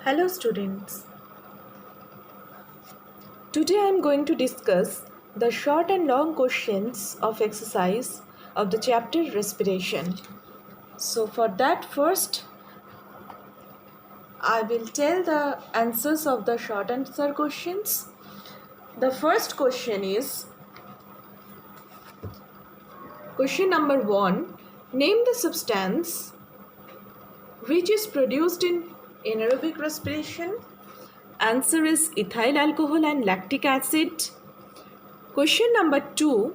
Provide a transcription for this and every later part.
Hello students. Today I am going to discuss the short and long questions of exercise of the chapter Respiration. So for that first I will tell the answers of the short answer questions. The first question is question number 1. Name the substance which is produced in anaerobic respiration. Answer is ethyl alcohol and lactic acid. Question number 2.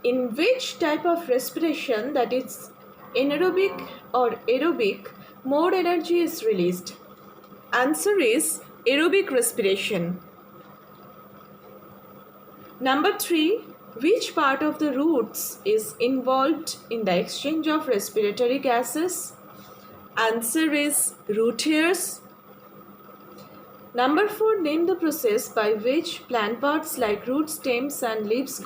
In which type of respiration, that is anaerobic or aerobic, more energy is released? Answer is aerobic respiration. Number 3. Which part of the roots is involved in the exchange of respiratory gases? Answer is root hairs. Number 4. Name the process by which plant parts like roots, stems and leaves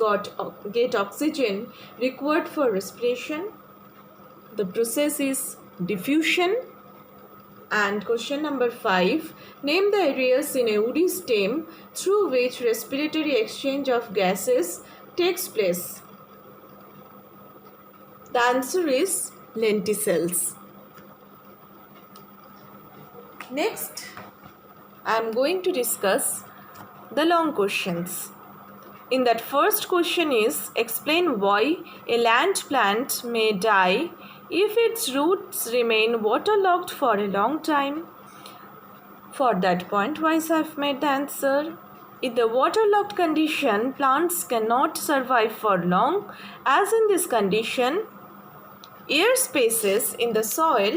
get oxygen required for respiration. The process is diffusion. And question number 5. Name the areas in a woody stem through which respiratory exchange of gases takes place. The answer is lenticels. Next, I am going to discuss the long questions. In that first question is, explain why a land plant may die if its roots remain waterlogged for a long time. For that point wise I have made the answer. In the waterlogged condition, plants cannot survive for long, as in this condition, air spaces in the soil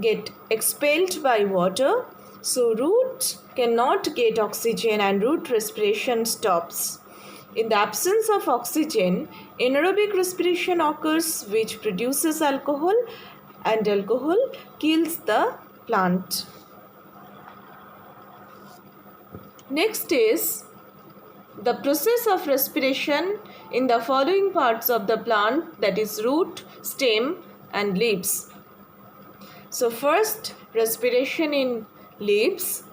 get expelled by water, so root cannot get oxygen and root respiration stops. In the absence of oxygen, anaerobic respiration occurs, which produces alcohol, and alcohol kills the plant. Next is the process of respiration in the following parts of the plant, that is root, stem and leaves. So first, respiration in leaves.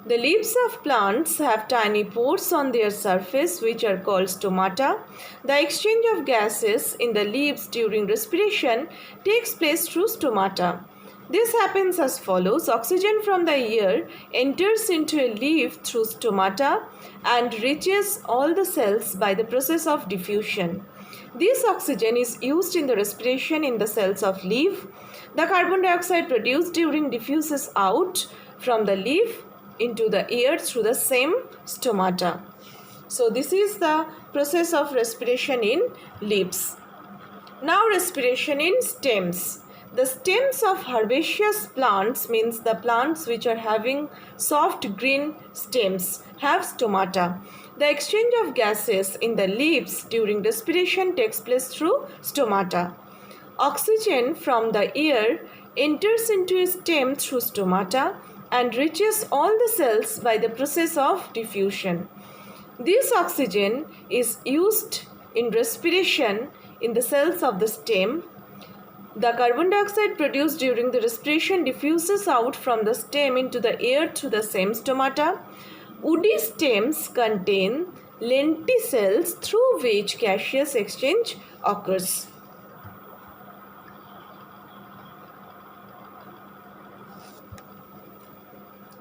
The leaves of plants have tiny pores on their surface which are called stomata. The exchange of gases in the leaves during respiration takes place through stomata. This happens as follows. Oxygen from the air enters into a leaf through stomata and reaches all the cells by the process of diffusion. This oxygen is used in the respiration in the cells of leaf. The carbon dioxide produced during diffuses out from the leaf into the air through the same stomata. So this is the process of respiration in leaves. Now respiration in stems. The stems of herbaceous plants, means the plants which are having soft green stems, have stomata. The exchange of gases in the leaves during respiration takes place through stomata. Oxygen from the air enters into a stem through stomata and reaches all the cells by the process of diffusion. This oxygen is used in respiration in the cells of the stem. The carbon dioxide produced during the respiration diffuses out from the stem into the air through the same stomata. Woody stems contain lenticels through which gaseous exchange occurs.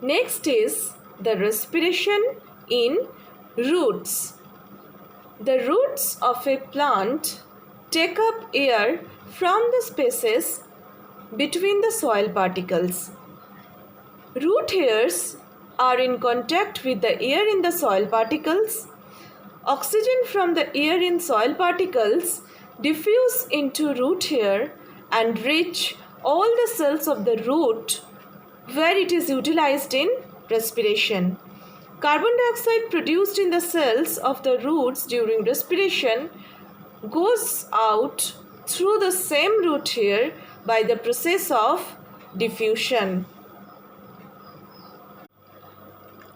Next is the respiration in roots. The roots of a plant take up air from the spaces between the soil particles. Root hairs are in contact with the air in the soil particles. Oxygen from the air in soil particles diffuse into root hair and reach all the cells of the root, where it is utilized in respiration. Carbon dioxide produced in the cells of the roots during respiration goes out through the same root hair by the process of diffusion.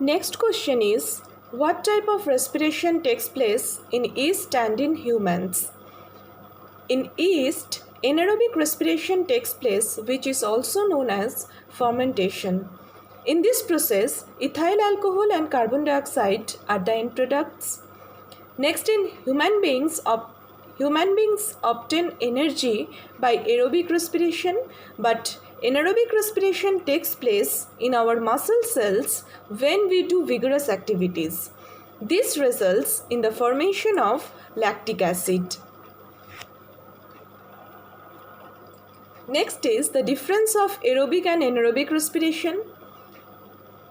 Next question is, what type of respiration takes place in yeast and in humans? In yeast, anaerobic respiration takes place, which is also known as fermentation. In this process, ethyl alcohol and carbon dioxide are the end products. Next, in human beings obtain energy by aerobic respiration, but anaerobic respiration takes place in our muscle cells when we do vigorous activities. This results in the formation of lactic acid. Next is the difference of aerobic and anaerobic respiration.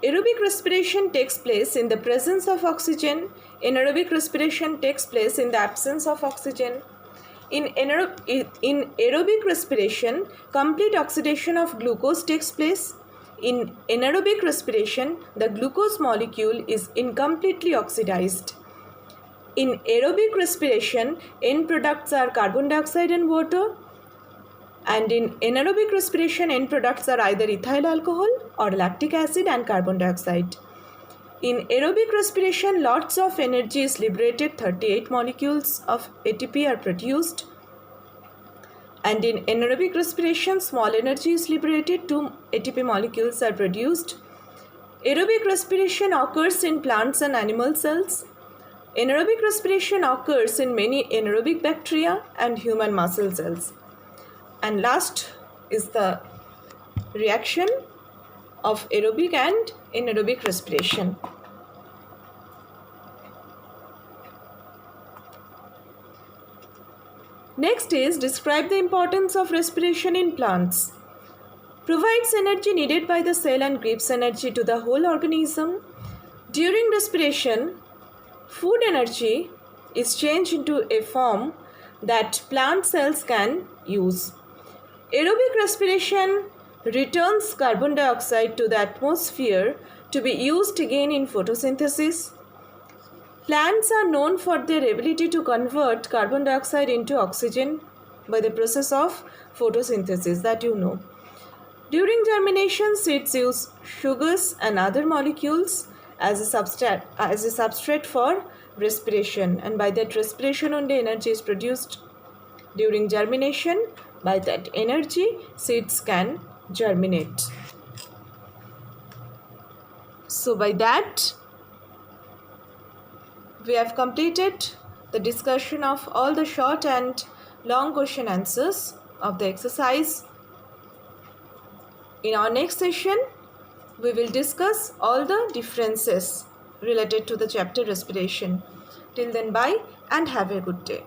Aerobic respiration takes place in the presence of oxygen. Anaerobic respiration takes place in the absence of oxygen. In aerobic respiration, complete oxidation of glucose takes place. In anaerobic respiration, the glucose molecule is incompletely oxidized. In aerobic respiration, end products are carbon dioxide and water. And in anaerobic respiration, end products are either ethyl alcohol or lactic acid and carbon dioxide. In aerobic respiration, lots of energy is liberated, 38 molecules of ATP are produced. And in anaerobic respiration, small energy is liberated, 2 ATP molecules are produced. Aerobic respiration occurs in plants and animal cells. Anaerobic respiration occurs in many anaerobic bacteria and human muscle cells. And last is the reaction of aerobic and anaerobic respiration. Next is describe the importance of respiration in plants. Provides energy needed by the cell and gives energy to the whole organism. During respiration, food energy is changed into a form that plant cells can use. Aerobic respiration returns carbon dioxide to the atmosphere to be used again in photosynthesis. Plants are known for their ability to convert carbon dioxide into oxygen by the process of photosynthesis, that you know. During germination, seeds use sugars and other molecules as a substrate for respiration, and by that respiration only energy is produced. During germination, by that energy, seeds can germinate. So by that, we have completed the discussion of all the short and long question answers of the exercise. In our next session, we will discuss all the differences related to the chapter respiration. Till then, bye and have a good day.